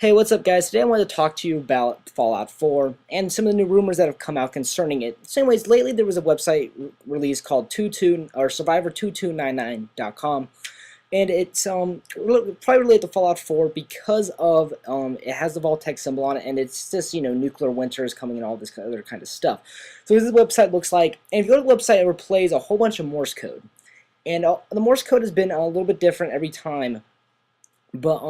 Hey, what's up guys? Today I wanted to talk to you about Fallout 4 and some of the new rumors that have come out concerning it. So anyways, lately there was a website release called Survivor2299.com, and it's probably related to Fallout 4 because of it has the Vault-Tec symbol on it, and it's just, nuclear winter is coming and all this other kind of stuff. So this website looks like, and if you go to the website, it replays a whole bunch of Morse code. And the Morse code has been a little bit different every time, but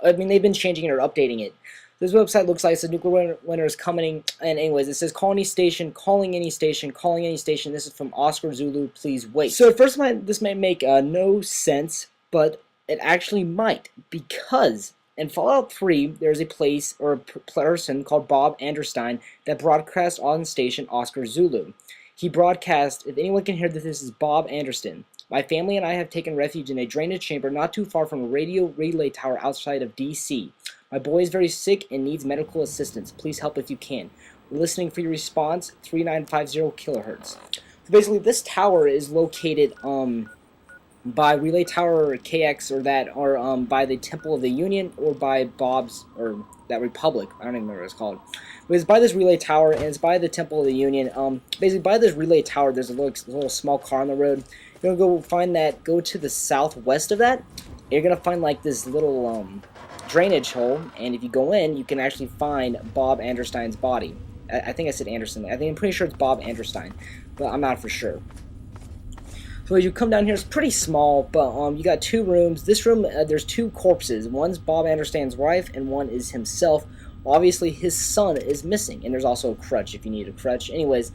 I mean, they've been changing it or updating it. This website looks like it's a nuclear winter is coming, and anyways, it says call any station, calling any station, calling any station. This is from Oscar Zulu, please wait. So at first this might make no sense, but it actually might, because in Fallout 3, there's a place or a person called Bob Anderstein that broadcasts on station Oscar Zulu. He broadcasts, if anyone can hear this is Bob Anderson. My family and I have taken refuge in a drainage chamber not too far from a radio relay tower outside of D.C. My boy is very sick and needs medical assistance. Please help if you can. We're listening for your response, 3950 kilohertz. So basically, this tower is located by Relay Tower KX or by the Temple of the Union or by Bob's or that Republic. I don't even know what it's called. But it's by this relay tower and it's by the Temple of the Union. Basically, by this relay tower, there's a little small car on the road. You're gonna go find that. Go to the southwest of that. You're gonna find like this little drainage hole, and if you go in, you can actually find Bob Anderstein's body. I think I said Anderson. I'm pretty sure it's Bob Anderstein, but I'm not for sure. So as you come down here, it's pretty small, but you got two rooms. This room, there's two corpses. One's Bob Anderstein's wife, and one is himself. Obviously, his son is missing, and there's also a crutch if you need a crutch. Anyways,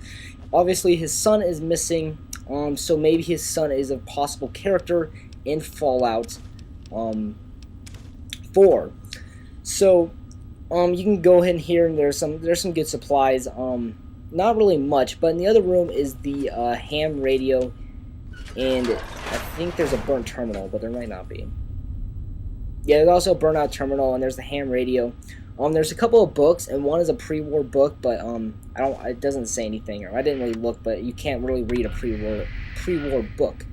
obviously his son is missing, so maybe his son is a possible character in Fallout 4. So you can go in here, and there's some good supplies. Not really much, but in the other room is the ham radio. And I think there's a burnt terminal, but there might not be. Yeah, there's also a burnout terminal, and there's the ham radio. There's a couple of books, and one is a pre-war book, but it doesn't say anything, or I didn't really look, but you can't really read a pre-war book.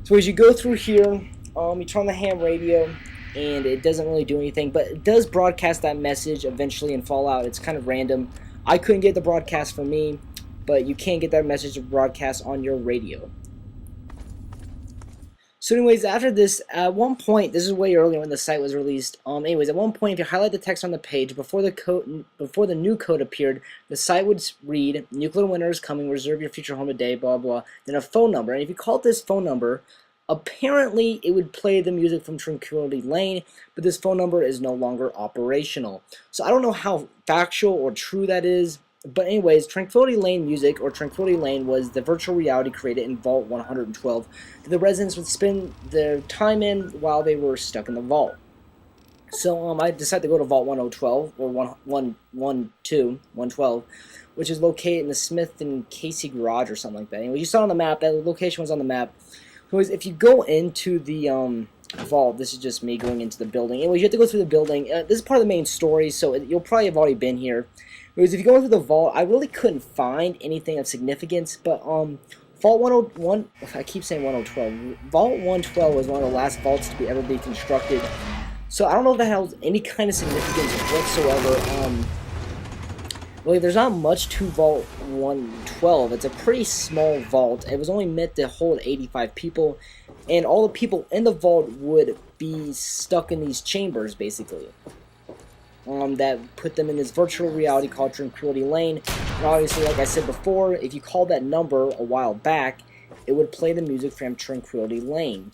So as you go through here, you turn on the ham radio, and it doesn't really do anything, but it does broadcast that message eventually in Fallout. It's kind of random. I couldn't get the broadcast for me, but you can get that message broadcast on your radio. So anyways, after this, at one point, this is way earlier when the site was released. Anyways, at one point, if you highlight the text on the page before the new code appeared, the site would read, "Nuclear winter is coming. Reserve your future home today." Blah blah. Then a phone number, and if you called this phone number, apparently it would play the music from Tranquility Lane, but this phone number is no longer operational. So I don't know how factual or true that is. But anyways, Tranquility Lane music, or Tranquility Lane, was the virtual reality created in Vault 112 that the residents would spend their time in while they were stuck in the vault. So I decided to go to Vault 112, or 112, which is located in the Smith and Casey garage or something like that. Anyway, you saw on the map, that location was on the map. Anyways, if you go into the vault, this is just me going into the building. Anyways, you have to go through the building. This is part of the main story, so you'll probably have already been here. Because if you go into the vault, I really couldn't find anything of significance, but Vault 101, I keep saying 112, Vault 112 was one of the last vaults to ever be constructed, so I don't know if that has any kind of significance whatsoever. Well, there's not much to Vault 112. It's a pretty small vault. It was only meant to hold 85 people, and all the people in the vault would be stuck in these chambers, basically. That put them in this virtual reality called Tranquility Lane. And obviously, like I said before, if you called that number a while back, it would play the music from Tranquility Lane.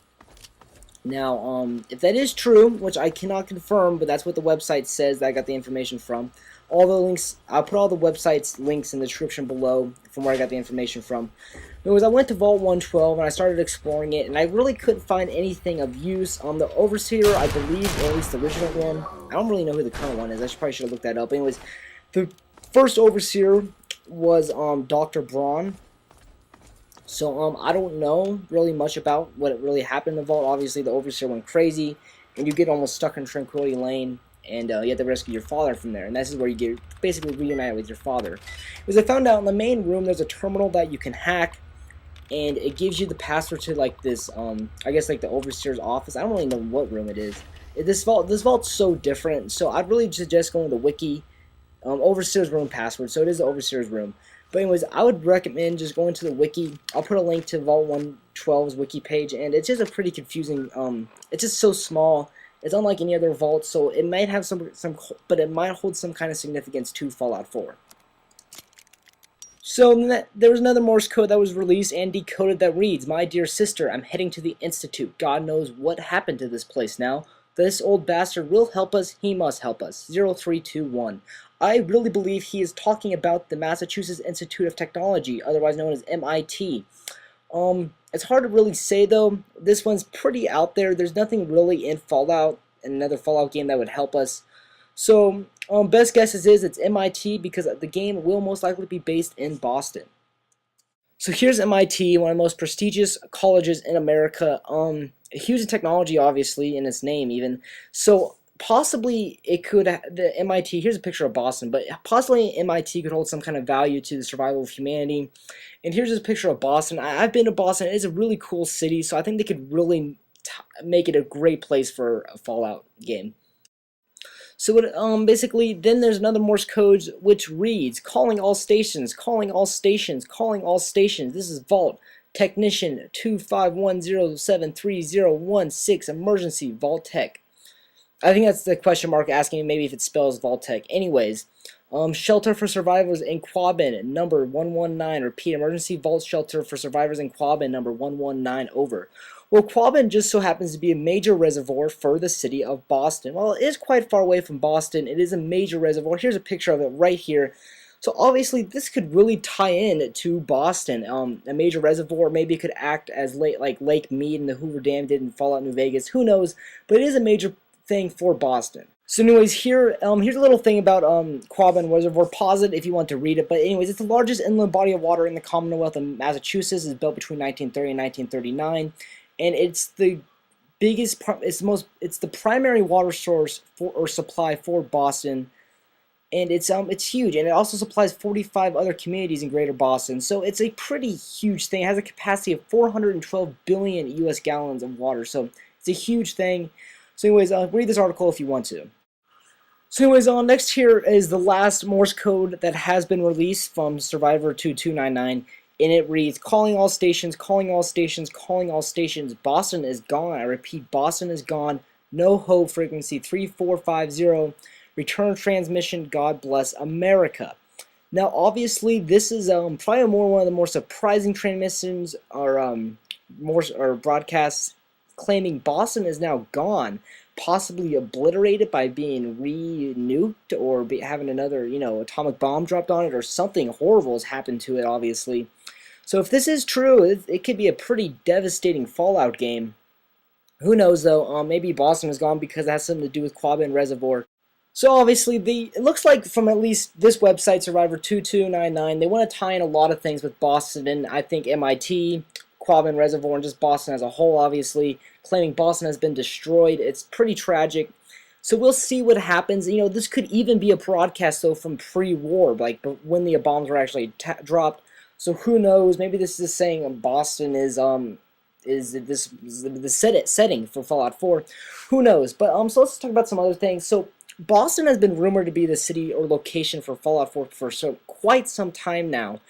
Now, if that is true, which I cannot confirm, but that's what the website says that I got the information from. All the links, I'll put all the websites links in the description below from where I got the information from. Anyways, I went to Vault 112 and I started exploring it, and I really couldn't find anything of use. The Overseer, I believe, or at least the original one, I don't really know who the current one is. I probably should have looked that up. Anyways, the first Overseer was Dr. Braun. So I don't know really much about what really happened in the vault. Obviously, the Overseer went crazy, and you get almost stuck in Tranquility Lane, and you have to rescue your father from there. And this is where you get basically reunited with your father. Because I found out in the main room there's a terminal that you can hack, and it gives you the password to like this, I guess like the Overseer's office. I don't really know what room it is. This vault's so different. So I'd really suggest going to the wiki, Overseer's room password. So it is the Overseer's room. But anyways, I would recommend just going to the wiki. I'll put a link to Vault 112's wiki page, and it's just a pretty confusing. It's just so small. It's unlike any other vault, so it might have but it might hold some kind of significance to Fallout 4. So there was another Morse code that was released and decoded that reads, "My dear sister, I'm heading to the Institute. God knows what happened to this place now. This old bastard will help us. He must help us. 0321. I really believe he is talking about the Massachusetts Institute of Technology, otherwise known as MIT. It's hard to really say though. This one's pretty out there. There's nothing really in Fallout, another Fallout game that would help us. So, best guesses is it's MIT because the game will most likely be based in Boston. So here's MIT, one of the most prestigious colleges in America. Huge in technology, obviously, in its name even. So possibly it could, the MIT, here's a picture of Boston, but possibly MIT could hold some kind of value to the survival of humanity. And here's a picture of Boston. I've been to Boston. It's a really cool city, so I think they could really make it a great place for a Fallout game. So basically, then there's another Morse code which reads, "Calling all stations, calling all stations, calling all stations. This is Vault Technician 2510730016 emergency Vault Tech." I think that's the question mark asking maybe if it spells Vault Tech. Anyways, shelter for survivors in Quabbin number 119. Repeat, emergency vault shelter for survivors in Quabbin number 119 over. Well, Quabbin just so happens to be a major reservoir for the city of Boston. Well, it is quite far away from Boston. It is a major reservoir. Here's a picture of it right here. So obviously this could really tie in to Boston. A major reservoir, maybe it could act as like Lake Mead and the Hoover Dam did in Fallout New Vegas. Who knows? But it is a major thing for Boston. So anyways, here's a little thing about Quabbin Reservoir. Pause it if you want to read it. But anyways, it's the largest inland body of water in the Commonwealth of Massachusetts. It's built between 1930 and 1939. And it's the biggest, it's the primary water source or supply for Boston, and it's huge, and it also supplies 45 other communities in Greater Boston. So it's a pretty huge thing. It has a capacity of 412 billion U.S. gallons of water. So it's a huge thing. So anyways, read this article if you want to. So anyways, next here is the last Morse code that has been released from Survivor 2299. And it reads, "Calling all stations, calling all stations, calling all stations. Boston is gone. I repeat, Boston is gone. No hope. Frequency 3450. Return transmission. God bless America." Now, obviously, this is probably one of the more surprising transmissions or broadcasts claiming Boston is now gone, possibly obliterated by being re-nuked or having another, atomic bomb dropped on it, or something horrible has happened to it, obviously. So if this is true, it could be a pretty devastating Fallout game. Who knows, though? Maybe Boston is gone because it has something to do with Quabbin Reservoir. So obviously, it looks like from at least this website, Survivor 2299, they want to tie in a lot of things with Boston and I think MIT, Quabbin Reservoir, and just Boston as a whole, obviously, claiming Boston has been destroyed. It's pretty tragic. So we'll see what happens. This could even be a broadcast, though, from pre-war, like when the bombs were actually dropped. So who knows? Maybe this is saying Boston is the setting for Fallout 4. Who knows? But so let's talk about some other things. So Boston has been rumored to be the city or location for Fallout 4 for quite some time now.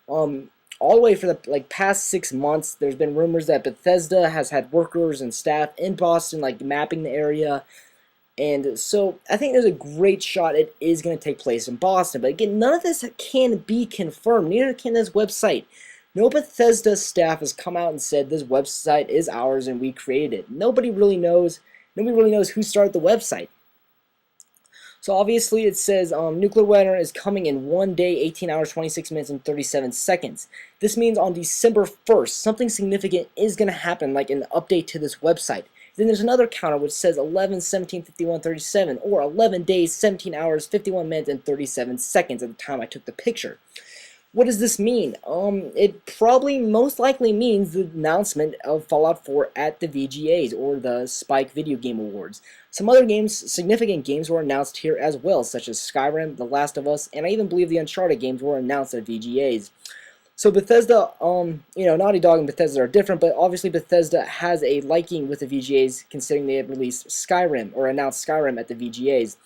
All the way for the past 6 months, there's been rumors that Bethesda has had workers and staff in Boston, mapping the area. And so I think there's a great shot it is going to take place in Boston. But again, none of this can be confirmed. Neither can this website. No Bethesda staff has come out and said this website is ours and we created it. Nobody really knows. Nobody really knows who started the website. So obviously it says nuclear weather is coming in 1 day, 18 hours, 26 minutes, and 37 seconds. This means on December 1st, something significant is going to happen, like an update to this website. Then there's another counter which says 11, 17, 51, 37, or 11 days, 17 hours, 51 minutes, and 37 seconds at the time I took the picture. What does this mean? It probably most likely means the announcement of Fallout 4 at the VGAs, or the Spike Video Game Awards. Some other significant games were announced here as well, such as Skyrim, The Last of Us, and I even believe the Uncharted games were announced at VGAs. So Bethesda, Naughty Dog and Bethesda are different, but obviously Bethesda has a liking with the VGAs, considering they had released Skyrim, or announced Skyrim at the VGAs.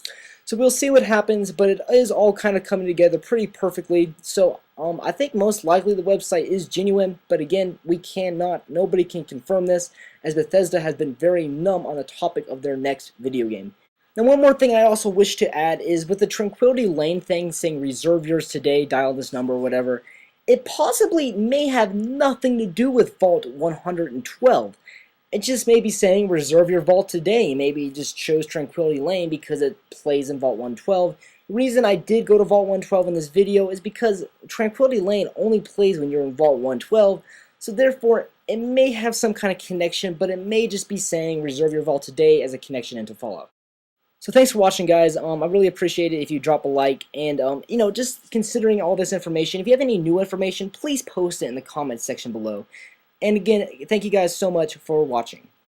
So we'll see what happens, but it is all kind of coming together pretty perfectly. So I think most likely the website is genuine, but again, nobody can confirm this, as Bethesda has been very numb on the topic of their next video game. Now, one more thing I also wish to add is with the Tranquility Lane thing saying reserve yours today, dial this number, or whatever, it possibly may have nothing to do with Vault 112. It just may be saying reserve your vault today. Maybe you just chose Tranquility Lane because it plays in Vault 112. The reason I did go to Vault 112 in this video is because Tranquility Lane only plays when you're in Vault 112, so therefore it may have some kind of connection, but it may just be saying reserve your vault today as a connection into Fallout. So thanks for watching, guys. I really appreciate it if you drop a like, and just considering all this information, if you have any new information, please post it in the comments section below. And again, thank you guys so much for watching.